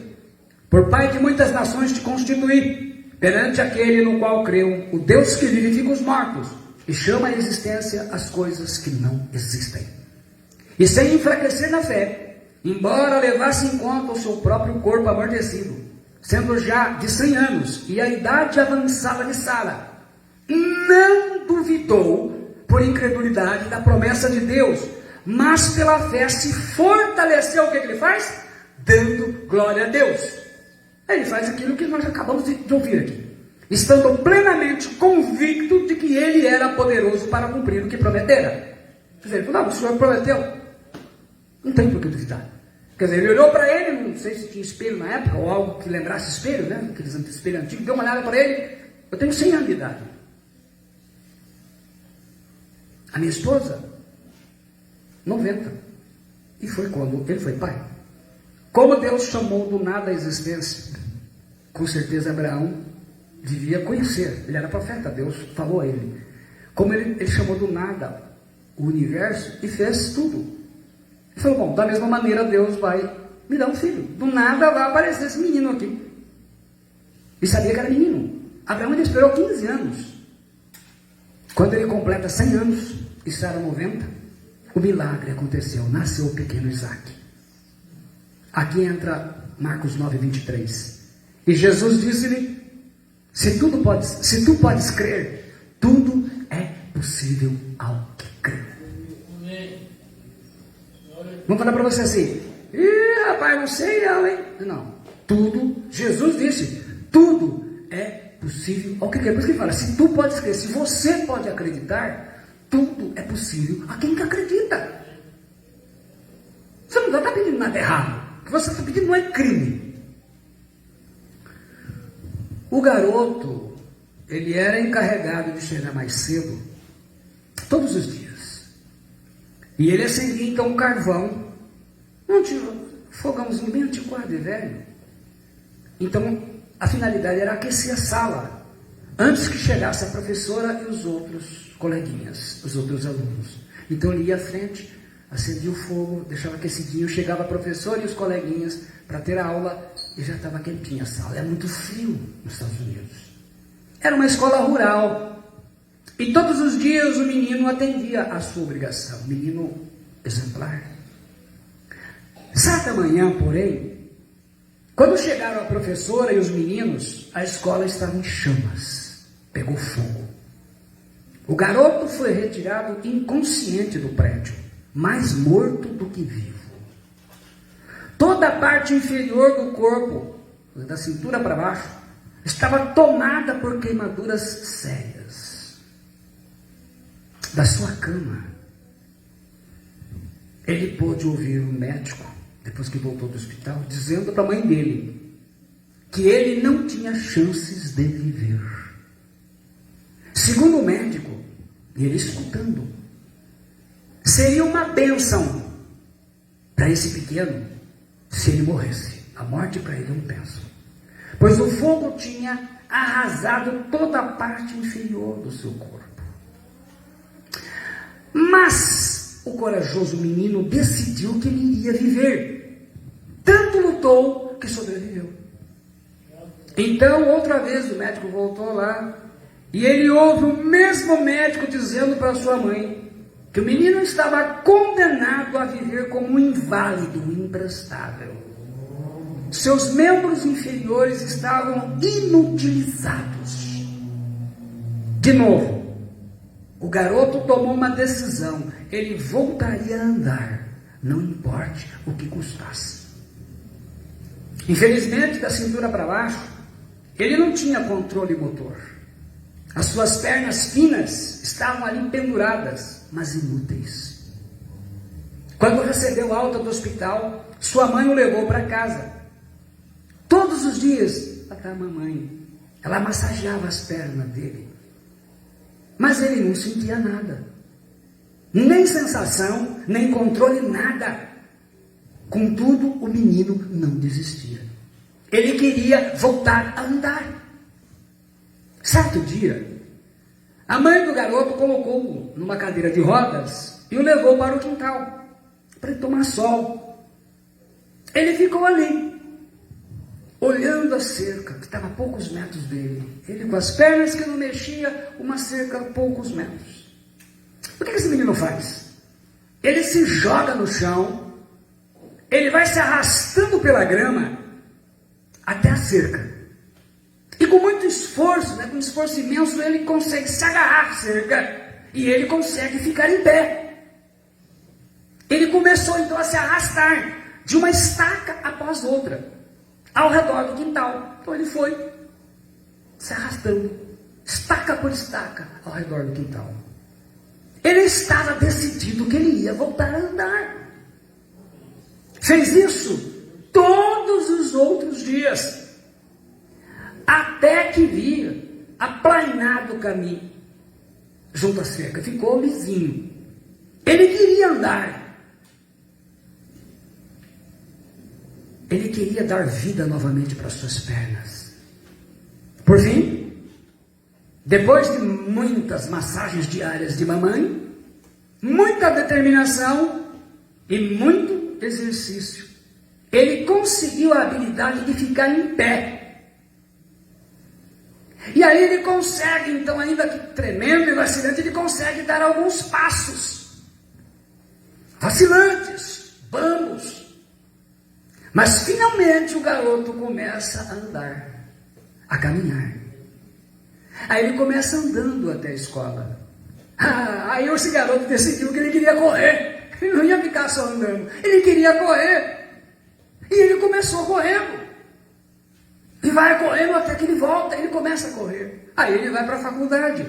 por pai de muitas nações te constituí, perante aquele no qual creu, o Deus que vivifica os mortos e chama à existência as coisas que não existem. E sem enfraquecer na fé, embora levasse em conta o seu próprio corpo amortecido, sendo já de 100 anos, e a idade avançada de Sara, não duvidou por incredulidade da promessa de Deus, mas pela fé se fortaleceu. O que ele faz? Dando glória a Deus. Ele faz aquilo que nós acabamos de ouvir aqui, estando plenamente convicto de que ele era poderoso para cumprir o que prometera. Quer dizer, ele falou: não, o Senhor prometeu, não tem por que duvidar. Quer dizer, ele olhou para ele, não sei se tinha espelho na época, ou algo que lembrasse espelho, né? Aqueles espelhos antigos, deu uma olhada para ele: eu tenho 100 anos de idade. A minha esposa, 90. E foi quando ele foi pai. Como Deus chamou do nada a existência, com certeza Abraão devia conhecer. Ele era profeta, Deus falou a ele. Como ele chamou do nada o universo e fez tudo. Ele falou: bom, da mesma maneira Deus vai me dar um filho. Do nada vai aparecer esse menino aqui. E sabia que era menino. Abraão ele esperou 15 anos. Quando ele completa 100 anos e Sara 90, o milagre aconteceu. Nasceu o pequeno Isaac. Aqui entra Marcos 9, 23. E Jesus disse-lhe: se tu podes crer, tudo é possível ao que crê. Vamos falar para você assim: ih, rapaz, não sei não, hein? Não. Tudo, Jesus disse, tudo é possível ao que crê. Por isso que ele fala: se tu podes crer, se você pode acreditar, tudo é possível a quem que acredita. Você não está pedindo nada errado. O que você está pedindo não é crime. O garoto, ele era encarregado de chegar mais cedo, todos os dias. E ele acendia então um carvão, não tinha fogãozinho bem antiquado e velho. Então, a finalidade era aquecer a sala, antes que chegasse a professora e os outros coleguinhas, os outros alunos. Então ele ia à frente, acendia o fogo, deixava aquecidinho, chegava a professora e os coleguinhas para ter a aula e já estava quentinha a sala. É muito frio nos Estados Unidos. Era uma escola rural e todos os dias o menino atendia à sua obrigação, menino exemplar. Certa manhã, porém, quando chegaram a professora e os meninos, a escola estava em chamas, pegou fogo. O garoto foi retirado inconsciente do prédio, mais morto do que vivo. Toda a parte inferior do corpo, da cintura para baixo, estava tomada por queimaduras sérias. Da sua cama, ele pôde ouvir um médico, depois que voltou do hospital, dizendo para a mãe dele que ele não tinha chances de viver. Segundo o médico, e ele escutando, seria uma bênção para esse pequeno se ele morresse. A morte para ele é um bênção, pois o fogo tinha arrasado toda a parte inferior do seu corpo. Mas o corajoso menino decidiu que ele iria viver. Tanto lutou que sobreviveu. Então, outra vez, o médico voltou lá e ele ouve o mesmo médico dizendo para sua mãe que o menino estava condenado a viver como um inválido, imprestável. Seus membros inferiores estavam inutilizados. De novo, o garoto tomou uma decisão: ele voltaria a andar, não importe o que custasse. Infelizmente, da cintura para baixo, ele não tinha controle motor. As suas pernas finas estavam ali penduradas, mas inúteis. Quando recebeu alta do hospital, sua mãe o levou para casa. Todos os dias, a mamãe, ela massageava as pernas dele. Mas ele não sentia nada. Nem sensação, nem controle, nada. Contudo, o menino não desistia. Ele queria voltar a andar. Certo dia, a mãe do garoto colocou-o numa cadeira de rodas e o levou para o quintal, para ele tomar sol. Ele ficou ali, olhando a cerca, que estava a poucos metros dele. Ele com as pernas que não mexia, uma cerca a poucos metros. O que esse menino faz? Ele se joga no chão, ele vai se arrastando pela grama até a cerca. E com muito esforço, com um esforço imenso, ele consegue se agarrar à cerca e ele consegue ficar em pé. Ele começou então a se arrastar de uma estaca após outra, ao redor do quintal. Então ele foi se arrastando, estaca por estaca, ao redor do quintal. Ele estava decidido que ele ia voltar a andar. Fez isso todos os outros dias, até que via aplainado o caminho junto à cerca, ficou lisinho. Ele queria andar, ele queria dar vida novamente para as suas pernas. Por fim, depois de muitas massagens diárias de mamãe, muita determinação e muito exercício, ele conseguiu a habilidade de ficar em pé. E aí ele consegue, então, ainda que tremendo e vacilante, ele consegue dar alguns passos vacilantes, bambos. Mas finalmente o garoto começa a andar, a caminhar. Aí ele começa andando até a escola. Aí esse garoto decidiu que ele queria correr. Ele não ia ficar só andando, ele queria correr. E ele começou correndo. E vai correndo até que ele volta, ele começa a correr. Aí ele vai para a faculdade.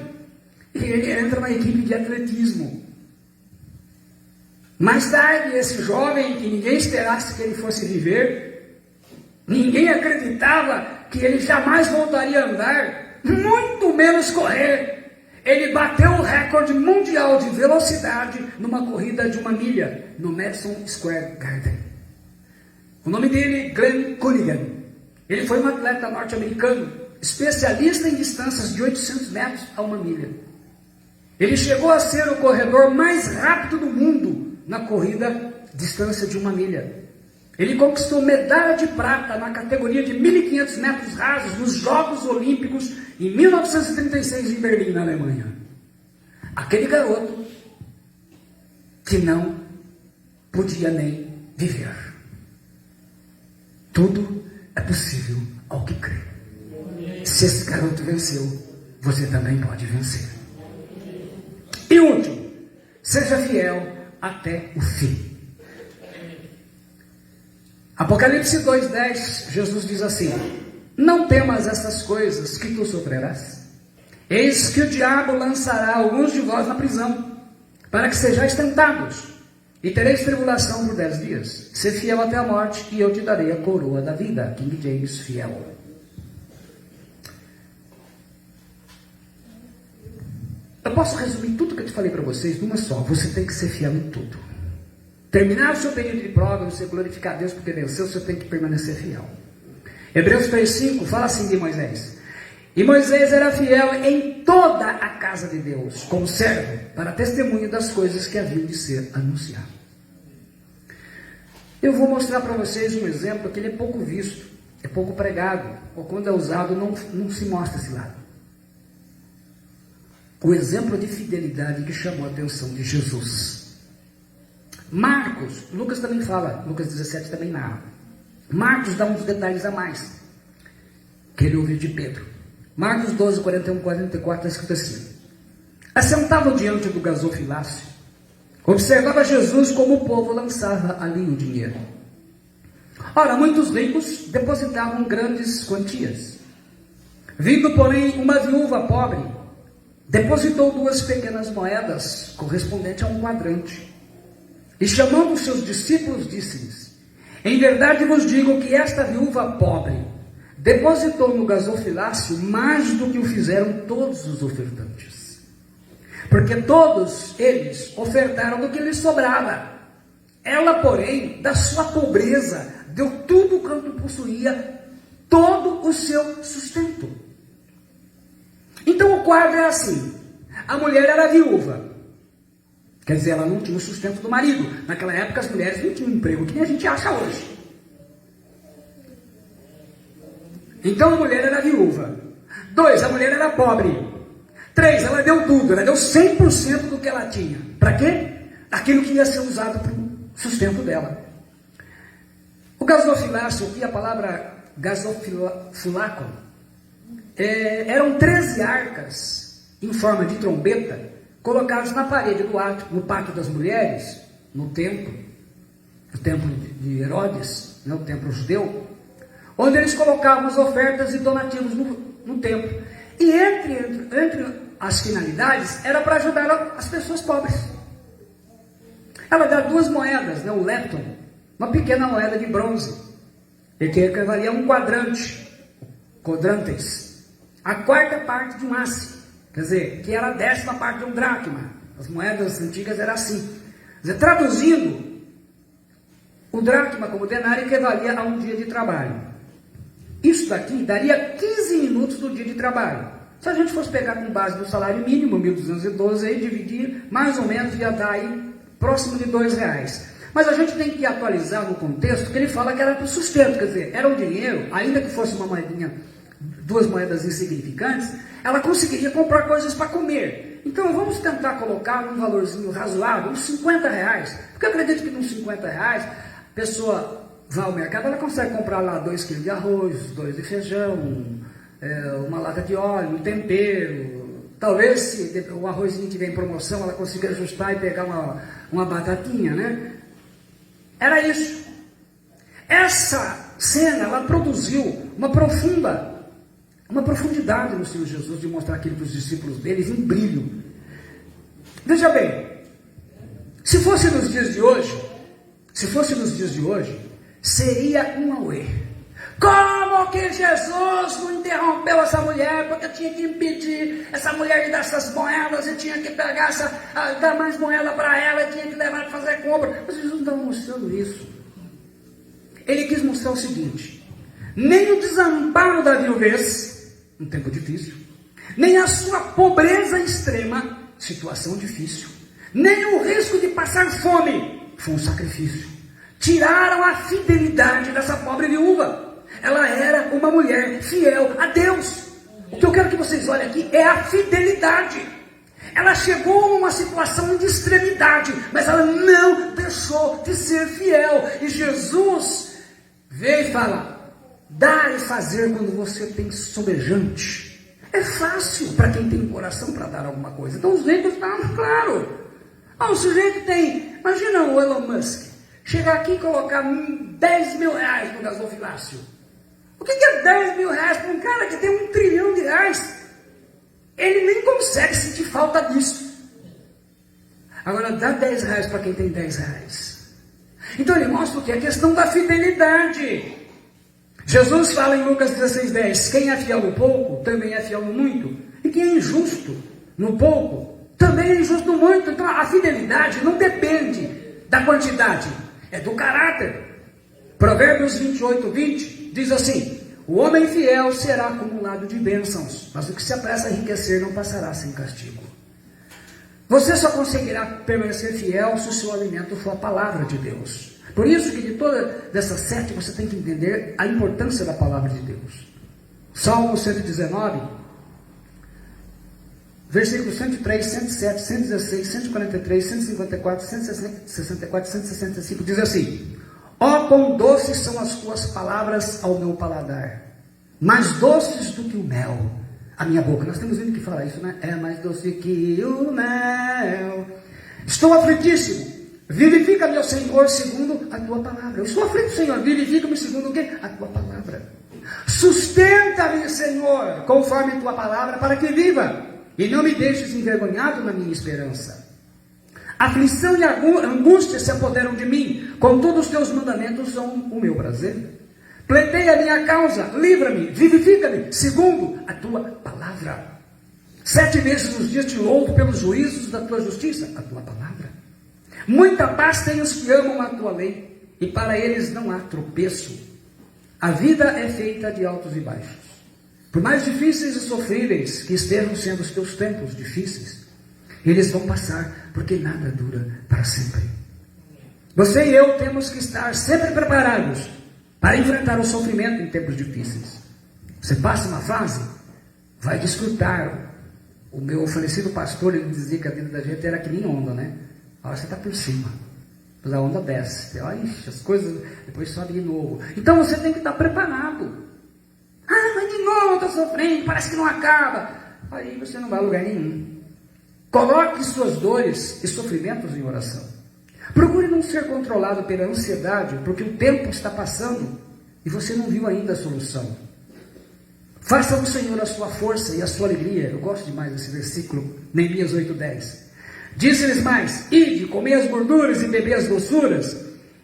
E ele entra na equipe de atletismo. Mais tarde, esse jovem, que ninguém esperasse que ele fosse viver, ninguém acreditava que ele jamais voltaria a andar, muito menos correr. Ele bateu o recorde mundial de velocidade numa corrida de 1 milha, no Madison Square Garden. O nome dele, Glenn Cunningham. Ele foi um atleta norte-americano, especialista em distâncias de 800 metros a 1 milha. Ele chegou a ser o corredor mais rápido do mundo na corrida distância de 1 milha. Ele conquistou medalha de prata na categoria de 1.500 metros rasos nos Jogos Olímpicos em 1936 em Berlim, na Alemanha. Aquele garoto que não podia nem viver. Tudo é possível ao que crê. Se esse garoto venceu, você também pode vencer. E último, seja fiel até o fim. Apocalipse 2:10, Jesus diz assim: não temas essas coisas que tu sofrerás. Eis que o diabo lançará alguns de vós na prisão, para que sejais tentados, e tereis tribulação por 10 dias. Ser fiel até a morte, e eu te darei a coroa da vida. King James, fiel. Eu posso resumir tudo que eu te falei para vocês numa só: você tem que ser fiel em tudo. Terminar o seu período de prova, você glorificar a Deus porque venceu, você tem que permanecer fiel. Hebreus 3:5 fala assim de Moisés: e Moisés era fiel em toda a casa de Deus, como servo, para testemunho das coisas que haviam de ser anunciadas. Eu vou mostrar para vocês um exemplo que ele é pouco visto, é pouco pregado, ou quando é usado não se mostra esse lado. O exemplo de fidelidade que chamou a atenção de Jesus. Marcos, Lucas também fala, Lucas 17 também narra. Marcos dá uns detalhes a mais, que ele ouviu de Pedro. Marcos 12, 41, 44, está escrito assim: assentado diante do gasofilácio, observava Jesus como o povo lançava ali o dinheiro. Ora, muitos ricos depositavam grandes quantias. Vindo, porém, uma viúva pobre, depositou 2 pequenas moedas, correspondente a 1 quadrante. E chamando os seus discípulos, disse-lhes: em verdade vos digo que esta viúva pobre depositou no gasofilácio mais do que o fizeram todos os ofertantes. Porque todos eles ofertaram do que lhes sobrava. Ela, porém, da sua pobreza, deu tudo quanto possuía, todo o seu sustento. Então o quadro é assim: a mulher era viúva. Quer dizer, ela não tinha o sustento do marido. Naquela época as mulheres não tinham emprego, que nem a gente acha hoje. Então a mulher era viúva. 2, a mulher era pobre. 3, ela deu tudo, ela deu 100% do que ela tinha. Para quê? Aquilo que ia ser usado para o sustento dela. O gasofilácio, aqui a palavra gasofilácio, eram 13 arcas em forma de trombeta, colocados na parede do átrio, no pátio das mulheres, no templo, o templo de Herodes, né, o templo judeu, onde eles colocavam as ofertas e donativos no templo. E entre as finalidades, era para ajudar as pessoas pobres. Ela dá 2 moedas, né, o lepton, uma pequena moeda de bronze, que equivalia a um quadrantes, a 4ª parte de um asse, quer dizer, que era a 10ª parte de um dracma. As moedas antigas eram assim. Quer dizer, traduzindo, o dracma como denário equivalia a um dia de trabalho. Isso daqui daria 15 minutos do dia de trabalho. Se a gente fosse pegar com base no salário mínimo, 1.212, aí dividir, mais ou menos ia dar aí próximo de R$2. Mas a gente tem que atualizar no contexto que ele fala que era para o sustento, quer dizer, era um dinheiro, ainda que fosse uma moedinha, 2 moedas insignificantes, ela conseguiria comprar coisas para comer. Então vamos tentar colocar um valorzinho razoável, uns R$50, porque eu acredito que com R$50, a pessoa vai ao mercado, ela consegue comprar lá 2 quilos de arroz, 2 de feijão, uma lata de óleo, um tempero. Talvez se o arrozinho tiver em promoção, ela consiga ajustar e pegar uma batatinha, né? Era isso. Essa cena, ela produziu uma profundidade no Senhor Jesus, de mostrar aquilo para os discípulos deles em brilho. Veja bem, se fosse nos dias de hoje, seria um auê. Como que Jesus não interrompeu essa mulher? Porque tinha que impedir essa mulher de dar essas moedas, e tinha que pegar dar mais moeda para ela, e tinha que levar para fazer compra. Mas Jesus não estava mostrando isso. Ele quis mostrar o seguinte: nem o desamparo da viuvez, um tempo difícil, nem a sua pobreza extrema, situação difícil, nem o risco de passar fome, foi um sacrifício. Tiraram a fidelidade dessa pobre viúva. Ela era uma mulher fiel a Deus. O que eu quero que vocês olhem aqui é a fidelidade. Ela chegou numa situação de extremidade, mas ela não deixou de ser fiel. E Jesus veio e fala: dar e fazer quando você tem sobejante. É fácil para quem tem coração para dar alguma coisa. Então os ricos estavam, claro. O sujeito tem, imagina o Elon Musk chegar aqui e colocar R$10 mil no gasofilácio. O que é R$10 mil para um cara que tem R$1 trilhão? Ele nem consegue sentir falta disso. Agora dá R$10 para quem tem R$10. Então ele mostra o que? A questão da fidelidade. Jesus fala em Lucas 16:10, quem é fiel no pouco, também é fiel no muito. E quem é injusto no pouco, também é injusto no muito. Então a fidelidade não depende da quantidade, é do caráter. Provérbios 28:20 diz assim: o homem fiel será acumulado de bênçãos, mas o que se apressa a enriquecer não passará sem castigo. Você só conseguirá permanecer fiel se o seu alimento for a palavra de Deus. Por isso que de toda dessa 7 você tem que entender a importância da palavra de Deus. Salmo 119, versículos 103, 107, 116, 143, 154, 164, 165 diz assim: ó, quão doces são as tuas palavras ao meu paladar, mais doces do que o mel, a minha boca. Nós temos vindo que falar isso, né? É mais doce que o mel. Estou aflitíssimo, vivifica-me, ó Senhor, segundo a tua palavra. Eu estou aflito, Senhor, vivifica-me segundo o quê? A tua palavra. Sustenta-me, Senhor, conforme a tua palavra, para que viva, e não me deixes envergonhado na minha esperança. Aflição e angústia se apoderam de mim, contudo os teus mandamentos são o meu prazer. Pleiteia a minha causa, livra-me, vivifica-me, segundo a tua palavra. 7 vezes nos dias te louvo pelos juízos da tua justiça, a tua palavra. Muita paz tem os que amam a tua lei, e para eles não há tropeço. A vida é feita de altos e baixos. Por mais difíceis e sofríveis que estejam sendo os teus tempos difíceis, eles vão passar, porque nada dura para sempre. Você e eu temos que estar sempre preparados para enfrentar o sofrimento em tempos difíceis. Você passa uma fase, vai desfrutar. O meu falecido pastor, ele dizia que a vida da gente era que nem onda, né? A hora você está por cima, depois a onda desce. Ixi, as coisas depois sobe de novo. Então você tem que estar preparado. Mas de novo eu estou sofrendo, parece que não acaba. Aí você não vai a lugar nenhum. Coloque suas dores e sofrimentos em oração. Procure não ser controlado pela ansiedade, porque o tempo está passando e você não viu ainda a solução. Faça do Senhor a sua força e a sua alegria. Eu gosto demais desse versículo, Neemias 8:10. Disse-lhes mais: ide, comei as gorduras e bebei as doçuras,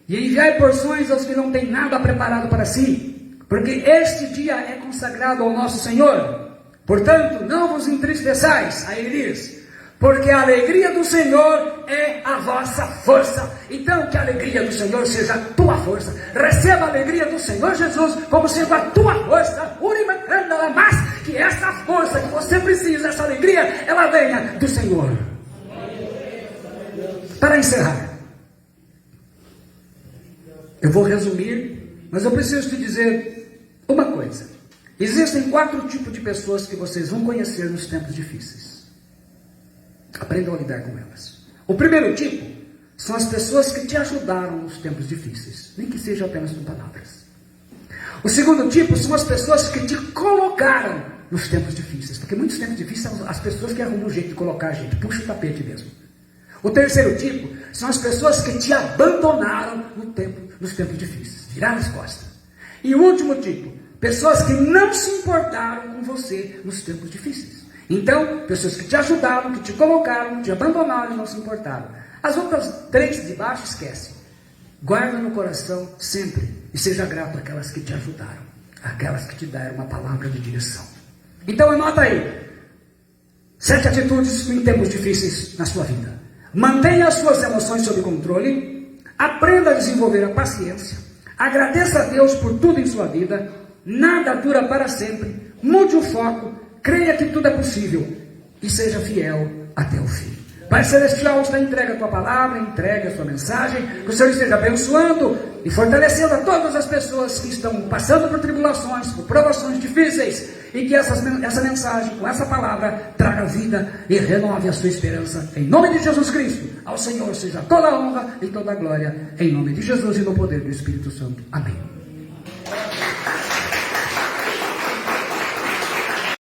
e enviai porções aos que não têm nada preparado para si, porque este dia é consagrado ao nosso Senhor. Portanto, não vos entristeçais. Aí ele diz: porque a alegria do Senhor é a vossa força. Então, que a alegria do Senhor seja a tua força. Receba a alegria do Senhor Jesus como sendo a tua força. Mas que essa força que você precisa, essa alegria, ela venha do Senhor. Para encerrar, eu vou resumir, mas eu preciso te dizer uma coisa. Existem 4 tipos de pessoas que vocês vão conhecer nos tempos difíceis. Aprendam a lidar com elas. O primeiro tipo são as pessoas que te ajudaram nos tempos difíceis, nem que seja apenas com palavras. O segundo tipo são as pessoas que te colocaram nos tempos difíceis, porque muitos tempos difíceis são as pessoas que arrumam um jeito de colocar a gente, puxa o tapete mesmo. O terceiro tipo são as pessoas que te abandonaram nos tempos difíceis, viraram as costas. E o último tipo, pessoas que não se importaram com você nos tempos difíceis. Então, pessoas que te ajudaram, que te colocaram, te abandonaram e não se importaram. As outras 3 de baixo, esquece. Guarda no coração sempre e seja grato àquelas que te ajudaram, aquelas que te deram uma palavra de direção. Então, anota aí 7 atitudes em tempos difíceis na sua vida. Mantenha as suas emoções sob controle, aprenda a desenvolver a paciência, agradeça a Deus por tudo em sua vida, nada dura para sempre, mude o foco, creia que tudo é possível e seja fiel até o fim. Pai Celestial, está entregue a tua palavra, entregue a sua mensagem, que o Senhor esteja abençoando e fortalecendo a todas as pessoas que estão passando por tribulações, por provações difíceis, e que essa mensagem, com essa palavra, traga vida e renove a sua esperança. Em nome de Jesus Cristo, ao Senhor seja toda a honra e toda a glória, em nome de Jesus e no poder do Espírito Santo. Amém.